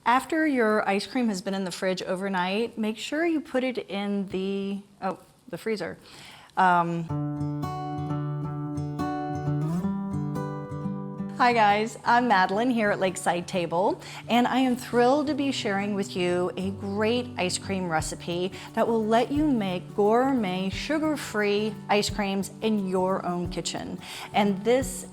After your ice cream has been in the fridge overnight, make sure you put it in the freezer. Hi guys, I'm Madeline here at Lakeside Table, and I am thrilled to be sharing with you a great ice cream recipe that will let you make gourmet, sugar-free ice creams in your own kitchen. And this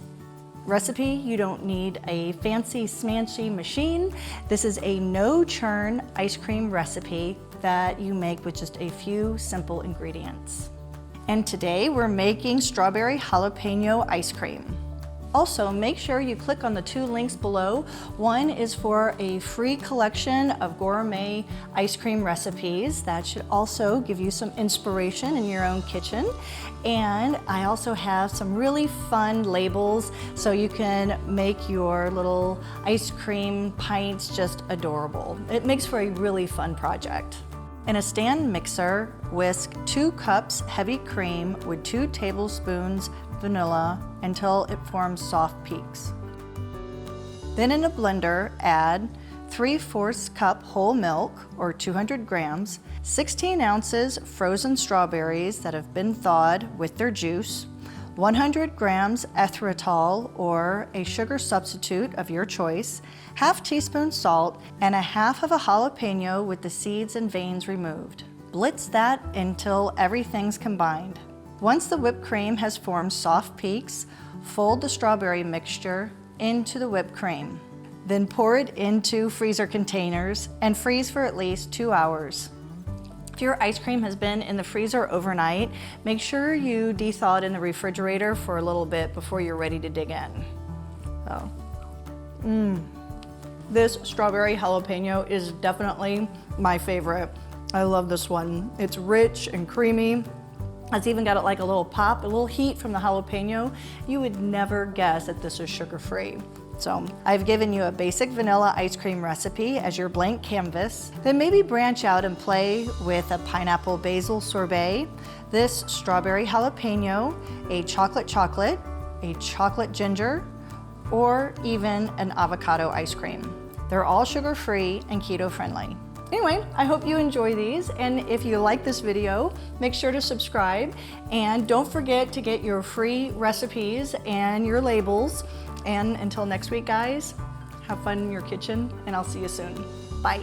recipe, you don't need a fancy smancy machine. This is a no churn ice cream recipe that you make with just a few simple ingredients. And today we're making strawberry jalapeno ice cream. Also, make sure you click on the two links below. One is for a free collection of gourmet ice cream recipes that should also give you some inspiration in your own kitchen. And I also have some really fun labels so you can make your little ice cream pints just adorable. It makes for a really fun project. In a stand mixer, whisk 2 cups heavy cream with 2 tablespoons vanilla until it forms soft peaks. Then in a blender, add 3/4 cup whole milk, or 200 grams, 16 ounces frozen strawberries that have been thawed with their juice, 100 grams erythritol or a sugar substitute of your choice, ½ teaspoon salt, and ½ of a jalapeno with the seeds and veins removed. Blitz that until everything's combined. Once the whipped cream has formed soft peaks, fold the strawberry mixture into the whipped cream. Then pour it into freezer containers and freeze for at least 2 hours. If your ice cream has been in the freezer overnight, make sure you de-thaw it in the refrigerator for a little bit before you're ready to dig in. This strawberry jalapeno is definitely my favorite. I love this one. It's rich and creamy. It's even got like a little pop, a little heat from the jalapeno. You would never guess that this is sugar-free. So I've given you a basic vanilla ice cream recipe as your blank canvas. Then maybe branch out and play with a pineapple basil sorbet, this strawberry jalapeno, a chocolate, a chocolate ginger, or even an avocado ice cream. They're all sugar-free and keto-friendly. Anyway, I hope you enjoy these, and if you like this video, make sure to subscribe, and don't forget to get your free recipes and your labels. And until next week, guys, have fun in your kitchen, and I'll see you soon. Bye.